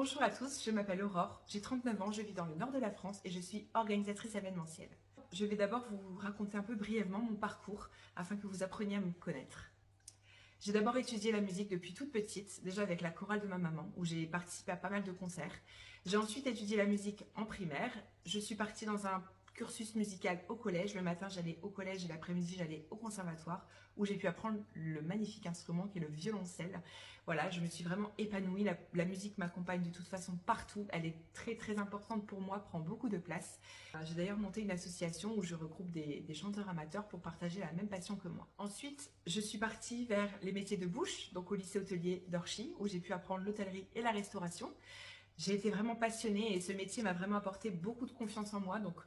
Bonjour à tous, je m'appelle Aurore, j'ai 39 ans, je vis dans le nord de la France et je suis organisatrice événementielle. Je vais d'abord vous raconter un peu brièvement mon parcours afin que vous appreniez à me connaître. J'ai d'abord étudié la musique depuis toute petite, déjà avec la chorale de ma maman, où j'ai participé à pas mal de concerts. J'ai ensuite étudié la musique en primaire. Je suis partie dans un cursus musical au collège. Le matin, j'allais au collège et l'après-midi, j'allais au conservatoire, où j'ai pu apprendre le magnifique instrument qui est le violoncelle. Voilà, je me suis vraiment épanouie. La musique m'accompagne de toute façon partout. Elle est très très importante pour moi, prend beaucoup de place. J'ai d'ailleurs monté une association où je regroupe des chanteurs amateurs pour partager la même passion que moi. Ensuite, je suis partie vers les métiers de bouche, donc au lycée hôtelier d'Orchy, où j'ai pu apprendre l'hôtellerie et la restauration. J'ai été vraiment passionnée et ce métier m'a vraiment apporté beaucoup de confiance en moi. Donc,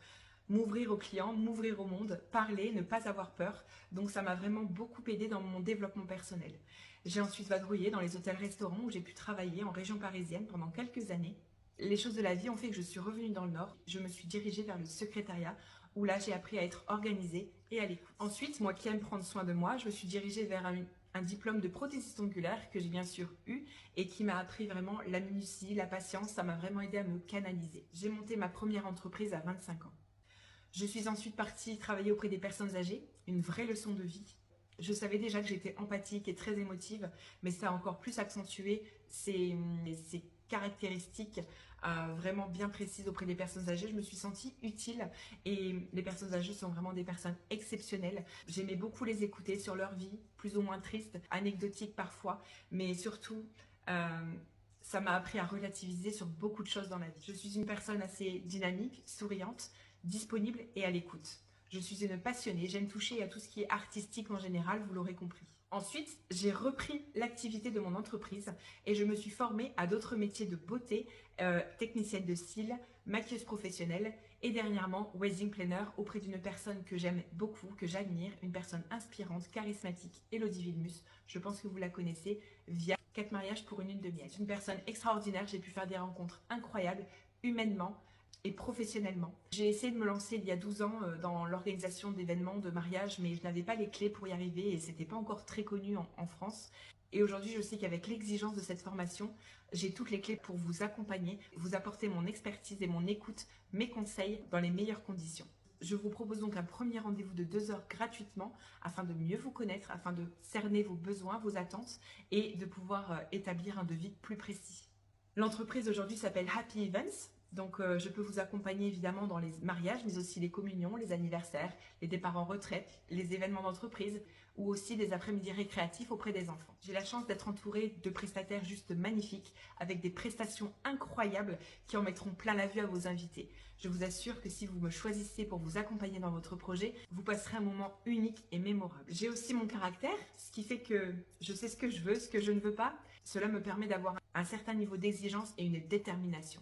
m'ouvrir aux clients, m'ouvrir au monde, parler, ne pas avoir peur. Donc, ça m'a vraiment beaucoup aidé dans mon développement personnel. J'ai ensuite vadrouillé dans les hôtels-restaurants où j'ai pu travailler en région parisienne pendant quelques années. Les choses de la vie ont fait que je suis revenue dans le Nord. Je me suis dirigée vers le secrétariat où là, j'ai appris à être organisée et à l'écoute. Ensuite, moi qui aime prendre soin de moi, je me suis dirigée vers un diplôme de prothésiste ongulaire que j'ai bien sûr eu et qui m'a appris vraiment la minutie, la patience. Ça m'a vraiment aidé à me canaliser. J'ai monté ma première entreprise à 25 ans. Je suis ensuite partie travailler auprès des personnes âgées, une vraie leçon de vie. Je savais déjà que j'étais empathique et très émotive, mais ça a encore plus accentué ces caractéristiques vraiment bien précises auprès des personnes âgées. Je me suis sentie utile et les personnes âgées sont vraiment des personnes exceptionnelles. J'aimais beaucoup les écouter sur leur vie, plus ou moins triste, anecdotique parfois, mais surtout ça m'a appris à relativiser sur beaucoup de choses dans la vie. Je suis une personne assez dynamique, souriante, disponible et à l'écoute. Je suis une passionnée, j'aime toucher à tout ce qui est artistique en général, vous l'aurez compris. Ensuite, j'ai repris l'activité de mon entreprise et je me suis formée à d'autres métiers de beauté, technicienne de style, maquilleuse professionnelle et dernièrement wedding planner auprès d'une personne que j'aime beaucoup, que j'admire, une personne inspirante, charismatique, Elodie Vilmus. Je pense que vous la connaissez via 4 mariages pour une lune de miel. C'est une personne extraordinaire, j'ai pu faire des rencontres incroyables, humainement et professionnellement. J'ai essayé de me lancer il y a 12 ans dans l'organisation d'événements, de mariages, mais je n'avais pas les clés pour y arriver et c'était pas encore très connu en France. Et aujourd'hui, je sais qu'avec l'exigence de cette formation, j'ai toutes les clés pour vous accompagner, vous apporter mon expertise et mon écoute, mes conseils dans les meilleures conditions. Je vous propose donc un premier rendez-vous de 2 heures gratuitement afin de mieux vous connaître, afin de cerner vos besoins, vos attentes et de pouvoir établir un devis plus précis. L'entreprise aujourd'hui s'appelle Happy Events. Donc, je peux vous accompagner évidemment dans les mariages, mais aussi les communions, les anniversaires, les départs en retraite, les événements d'entreprise ou aussi des après-midi récréatifs auprès des enfants. J'ai la chance d'être entourée de prestataires juste magnifiques avec des prestations incroyables qui en mettront plein la vue à vos invités. Je vous assure que si vous me choisissez pour vous accompagner dans votre projet, vous passerez un moment unique et mémorable. J'ai aussi mon caractère, ce qui fait que je sais ce que je veux, ce que je ne veux pas. Cela me permet d'avoir un certain niveau d'exigence et une détermination.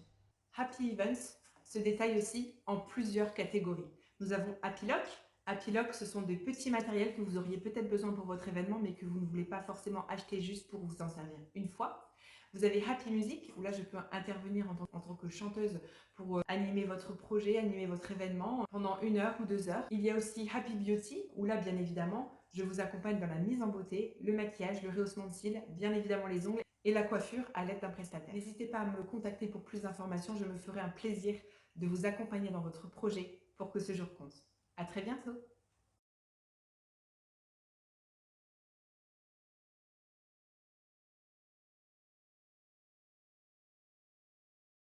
Happy Events se détaille aussi en plusieurs catégories. Nous avons Happy Lock. Happy Lock, ce sont des petits matériels que vous auriez peut-être besoin pour votre événement, mais que vous ne voulez pas forcément acheter juste pour vous en servir une fois. Vous avez Happy Music, où là je peux intervenir en tant que chanteuse pour animer votre projet, animer votre événement pendant 1 heure ou 2 heures. Il y a aussi Happy Beauty, où là bien évidemment, je vous accompagne dans la mise en beauté, le maquillage, le rehaussement de cils, bien évidemment les ongles et la coiffure à l'aide d'un prestataire. N'hésitez pas à me contacter pour plus d'informations, je me ferai un plaisir de vous accompagner dans votre projet pour que ce jour compte. À très bientôt!